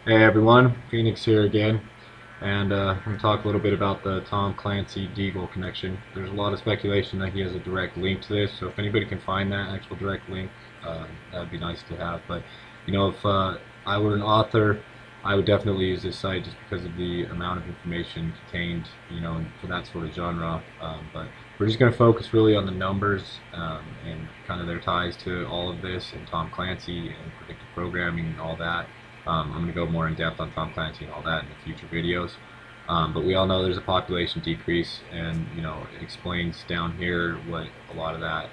Hey everyone, Phoenix here again, and I'm going to talk a little bit about the Tom Clancy deagel connection. There's a lot of speculation that he has a direct link to this, so if anybody can find that actual direct link, that would be nice to have. But if I were an author, I would definitely use this site just because of the amount of information contained, for that sort of genre. But we're just going to focus really on the numbers and kind of their ties to all of this and Tom Clancy and predictive programming and all that. I'm going to go more in depth on Tom Clancy and all that in the future videos. But we all know there's a population decrease, and it explains down here what a lot of that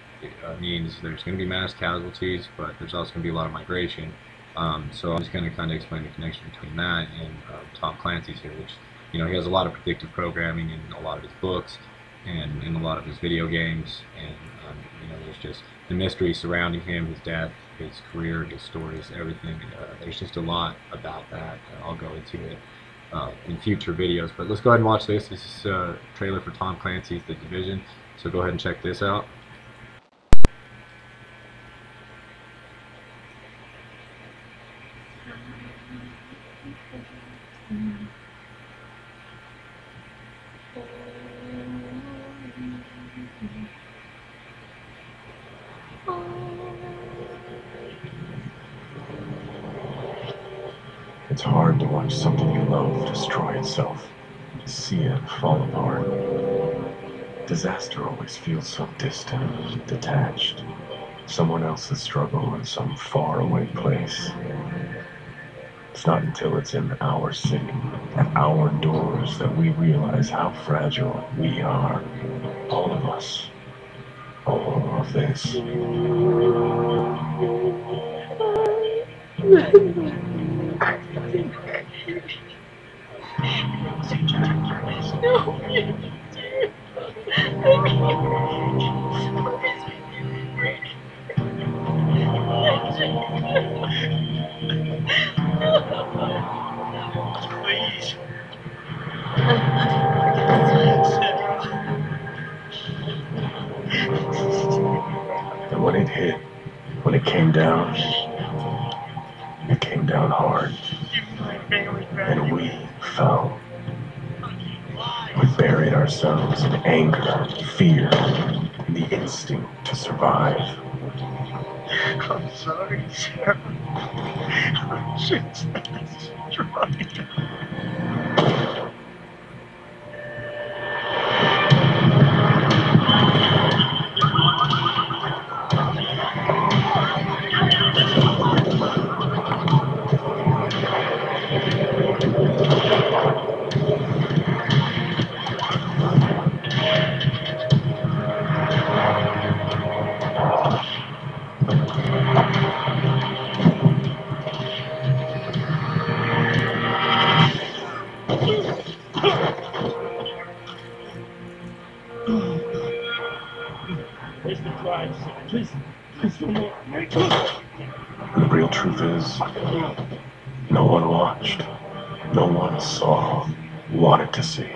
means. There's going to be mass casualties, but there's also going to be a lot of migration. So I'm just going to kind of explain the connection between that and Tom Clancy's here, which he has a lot of predictive programming in a lot of his books and in a lot of his video games, and there's just the mystery surrounding him, his death, his career, his stories, everything. There's just a lot about that. I'll go into it in future videos, but let's go ahead and watch this. This is a trailer for Tom Clancy's The Division, so go ahead and check this out. It's hard to watch something you love destroy itself, to see it fall apart. Disaster always feels so distant, detached. Someone else's struggle in some faraway place. It's not until it's in our city, at our doors, that we realize how fragile we are. All of us. All of this. Please. And when it hit, when it came down hard. And we fell. We buried ourselves in anger, fear, and the instinct to survive. I'm sorry, Sarah. I'm just trying. Please be quiet. Please don't make The real truth is, no one watched. No one saw, wanted to see.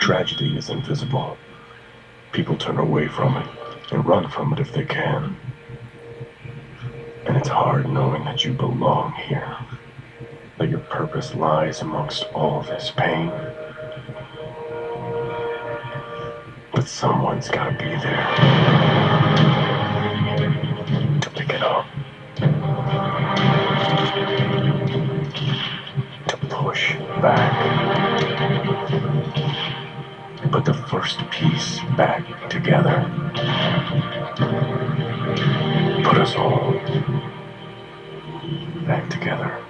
Tragedy is invisible. People turn away from it and run from it if they can. And it's hard knowing that you belong here, that your purpose lies amongst all this pain. But someone's gotta be there to pick it up, to push back. But the first piece back together put us all back together.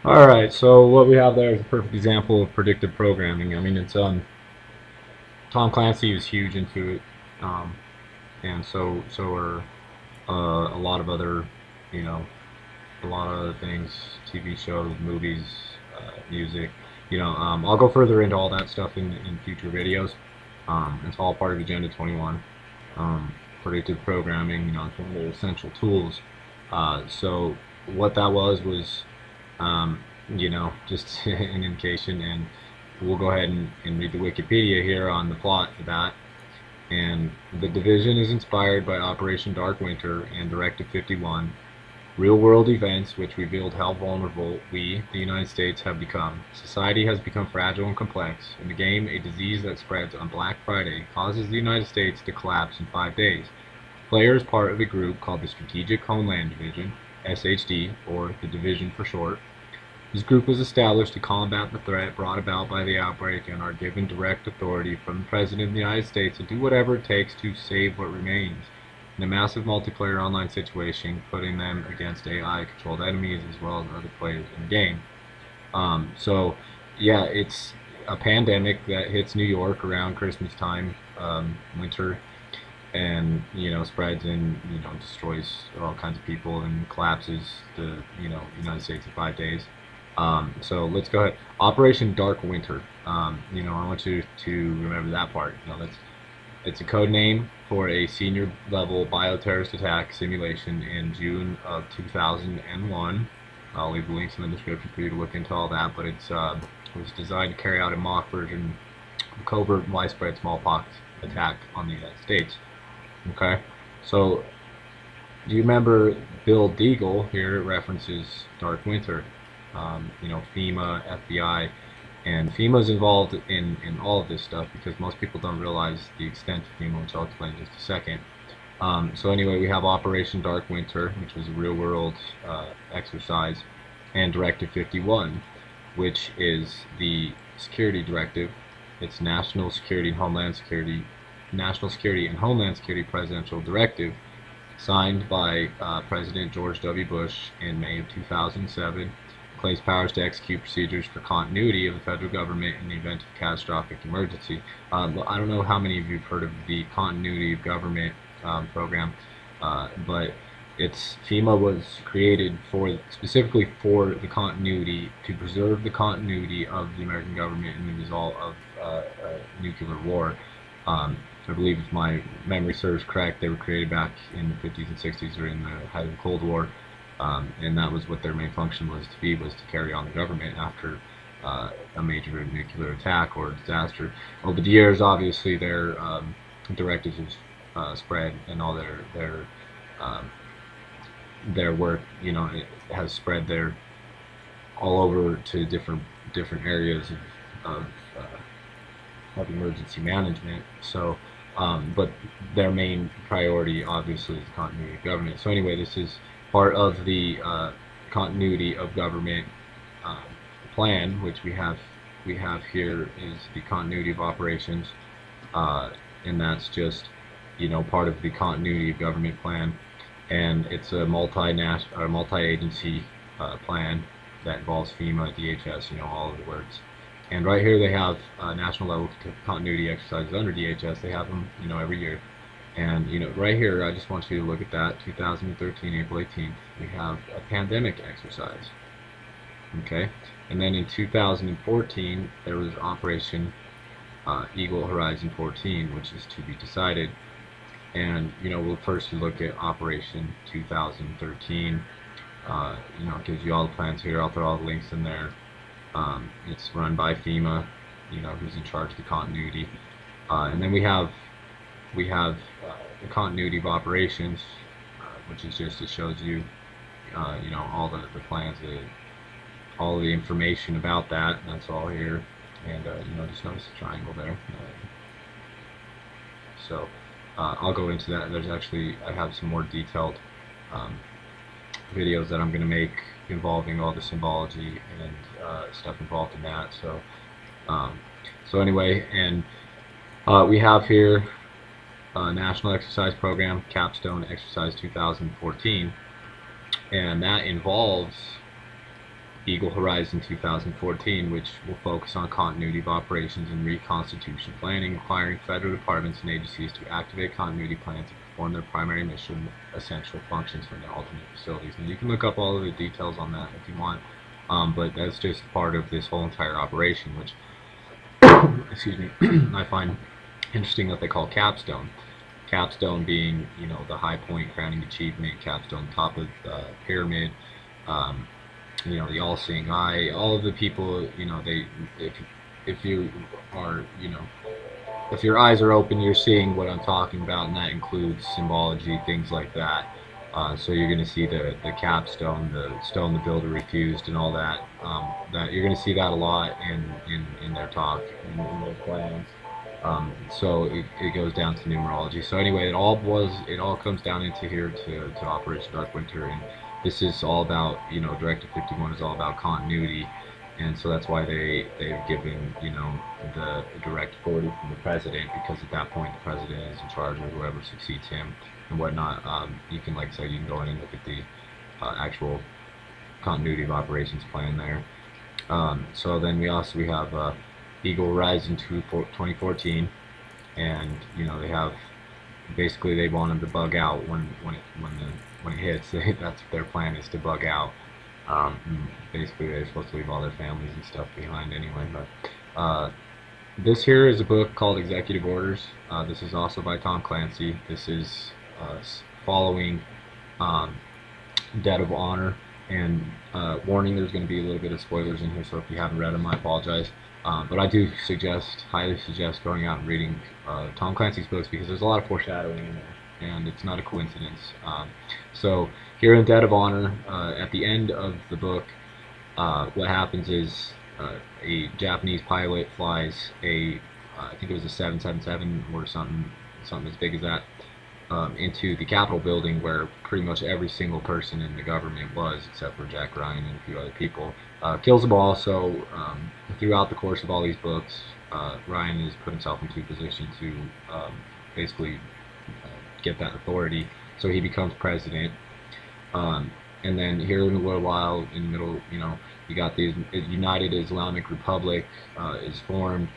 All right, so what we have there is a perfect example of predictive programming. I mean, it's Tom Clancy is huge into it, and so are a lot of other, you know, a lot of other things, TV shows, movies, music. I'll go further into all that stuff in future videos. It's all part of Agenda 21. Um, Predictive programming, it's one of the essential tools. So what that was, um, just an indication, and we'll go ahead and read the Wikipedia here on the plot for that. And the division is inspired by Operation Dark Winter and Directive 51, real-world events which revealed how vulnerable we, the United States, have become. Society has become fragile and complex. In the game, a disease that spreads on Black Friday causes the United States to collapse in 5 days. The player is part of a group called the Strategic Homeland Division, SHD, or the Division for short. This group was established to combat the threat brought about by the outbreak and are given direct authority from the President of the United States to do whatever it takes to save what remains in a massive multiplayer online situation, putting them against AI-controlled enemies as well as other players in the game. So, yeah, it's a pandemic that hits New York around Christmas time, winter, and spreads and destroys all kinds of people and collapses the United States in 5 days. So let's go ahead. Operation Dark Winter. I want you to remember that part. It's a code name for a senior level bioterrorist attack simulation in June of 2001. I'll leave the links in the description for you to look into all that, but it was designed to carry out a mock version of a covert and widespread smallpox attack on the United States. Okay, so do you remember Bill Deagle? Here it references Dark Winter. FEMA, FBI, and FEMA is involved in all of this stuff because most people don't realize the extent of FEMA, which I'll explain in just a second. So anyway, we have Operation Dark Winter, which was a real-world exercise, and Directive 51, which is the security directive. It's National Security and Homeland Security Presidential Directive, signed by President George W. Bush in May of 2007. Claims powers to execute procedures for continuity of the federal government in the event of a catastrophic emergency. I don't know how many of you have heard of the continuity of government program, but FEMA was created specifically for the continuity, to preserve the continuity of the American government in the result of nuclear war. I believe, if my memory serves correct, they were created back in the 50s and 60s during the height of the Cold War. And that was what their main function was to carry on the government after a major nuclear attack or disaster. Over the years, obviously, their directives have spread, and all their work, it has spread there all over to different areas of emergency management. So, but their main priority, obviously, is continuity of government. So anyway, this is part of the continuity of government plan, which we have here, is the continuity of operations, and that's just part of the continuity of government plan, and it's a multi-agency plan that involves FEMA, DHS, all of the words. And right here they have national level continuity exercises under DHS. They have them every year. And right here, I just want you to look at that. 2013, April 18th, we have a pandemic exercise. Okay, and then in 2014, there was Operation Eagle Horizon 14, which is to be decided. And we'll first look at Operation 2013. It gives you all the plans here. I'll throw all the links in there. It's run by FEMA, who's in charge of the continuity. And then we have the continuity of operations, which is just, it shows you, all the plans, all the information about that. That's all here. And just notice the triangle there. So I'll go into that. There's actually, I have some more detailed videos that I'm going to make involving all the symbology and stuff involved in that. So anyway, and we have here National Exercise Program Capstone Exercise 2014, and that involves Eagle Horizon 2014, which will focus on continuity of operations and reconstitution planning, requiring federal departments and agencies to activate continuity plans to perform their primary mission, essential functions from their alternate facilities. And you can look up all of the details on that if you want, but that's just part of this whole entire operation, which, excuse me, I find interesting that they call capstone. Capstone being, you know, the high point, crowning achievement, capstone, top of the pyramid. Um, you know, the all-seeing eye, all of the people, you know, they, if you are, you know, if your eyes are open, you're seeing what I'm talking about, and that includes symbology, things like that. So you're going to see the capstone, the stone the builder refused, and all that. That you're going to see that a lot in their talk, in their plans. So it goes down to numerology. So anyway, it all comes down into here to Operation Dark Winter, and this is all about, you know, Directive 51 is all about continuity, and so that's why they've given, you know, the direct authority from the president, because at that point the president is in charge, or whoever succeeds him and whatnot. You can, like I said, you can go in and look at the actual continuity of operations plan there. So then we have Eagle Horizon 2014, and you know, they have, basically they want them to bug out when it hits. That's their plan, is to bug out. Basically, they're supposed to leave all their families and stuff behind anyway. But this here is a book called Executive Orders. This is also by Tom Clancy. This is following Dead of Honor. And warning, there's going to be a little bit of spoilers in here, so if you haven't read them, I apologize. But I do highly suggest going out and reading Tom Clancy's books, because there's a lot of foreshadowing in there, and it's not a coincidence. So here in Dead of Honor, at the end of the book, what happens is a Japanese pilot flies I think it was a 777 or something as big as that, into the Capitol building, where pretty much every single person in the government was, except for Jack Ryan and a few other people. Kills them all. So throughout the course of all these books, Ryan has put himself into a position to basically get that authority. So he becomes president. And then here in a little while, in the middle, you know, you got the United Islamic Republic is formed,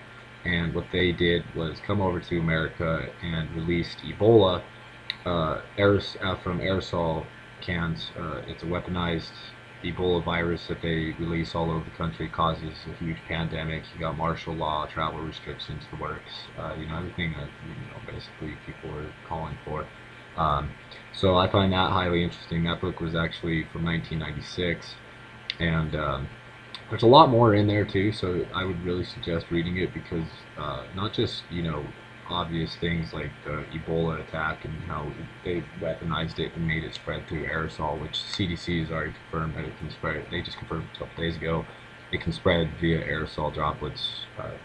and what they did was come over to America and released Ebola from aerosol cans. It's a weaponized Ebola virus that they release all over the country. It causes a huge pandemic. You got martial law, travel restrictions, the works. You know, everything that, you know, basically people are calling for. So I find that highly interesting. That book was actually from 1996, and there's a lot more in there too. So I would really suggest reading it, because not just, you know, obvious things like the Ebola attack and how they weaponized it and made it spread through aerosol, which CDC has already confirmed that it can spread. They just confirmed a couple days ago it can spread via aerosol droplets,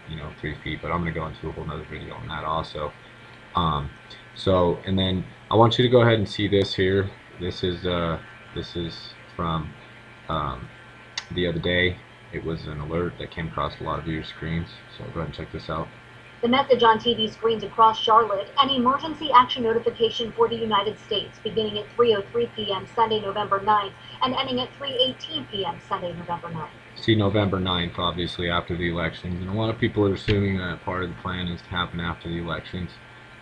you know, 3 feet. But I'm going to go into a whole nother video on that also. So, and then I want you to go ahead and see this here. This is from the other day. It was an alert that came across a lot of your screens. So go ahead and check this out. The message on TV screens across Charlotte: an emergency action notification for the United States, beginning at 3:03 p.m. Sunday, November 9th, and ending at 3:18 p.m. Sunday, November 9th. See, November 9th, obviously after the elections, and a lot of people are assuming that part of the plan is to happen after the elections,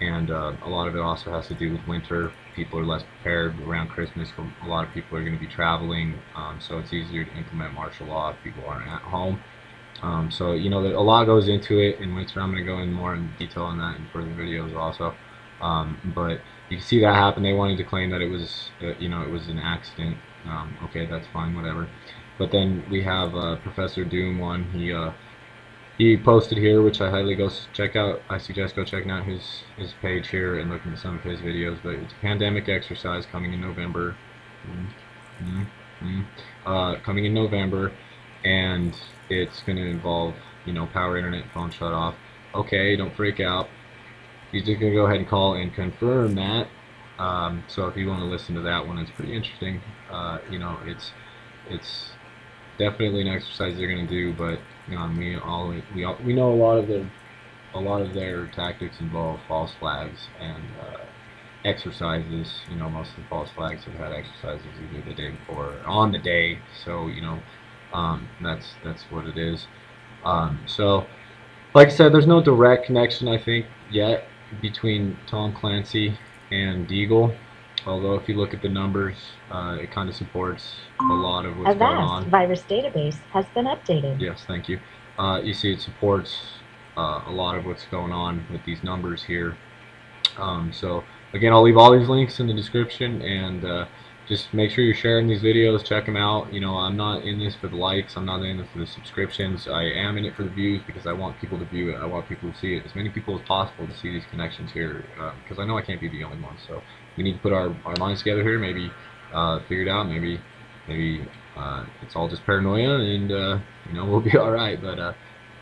and a lot of it also has to do with winter. People are less prepared around Christmas. A lot of people are going to be traveling, so it's easier to implement martial law if people aren't at home. So, you know, a lot goes into it in winter. I'm going to go in more in detail on that in further videos also. But you can see that happen. They wanted to claim that it was, you know, it was an accident. Okay, that's fine, whatever. But then we have Professor Doom one. He posted here, which I highly go check out. I suggest go checking out his page here and looking at some of his videos. But it's a pandemic exercise coming in November. Coming in November. And it's going to involve, you know, power, internet, phone shut off. Okay, don't freak out. He's just going to go ahead and call and confirm that. So if you want to listen to that one, it's pretty interesting. You know, it's definitely an exercise they're going to do, but you know, we know a lot of their tactics involve false flags and exercises. You know, most of the false flags have had exercises either the day before or on the day. So, you know, That's what it is. So, like I said, there's no direct connection, I think, yet between Tom Clancy and deagel. Although if you look at the numbers, it kind of supports a lot of what's going Avast on. virus database has been updated. Yes, thank you. You see it supports a lot of what's going on with these numbers here. So again, I'll leave all these links in the description, and just make sure you're sharing these videos. Check them out. You know, I'm not in this for the likes. I'm not in it for the subscriptions. I am in it for the views because I want people to view it. I want people to see it. As many people as possible to see these connections here, because I know I can't be the only one. So we need to put our minds together here. Maybe figure it out. Maybe it's all just paranoia, and you know, we'll be all right. But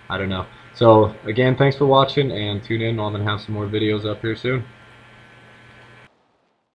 I don't know. So again, thanks for watching, and tune in. I'm gonna have some more videos up here soon.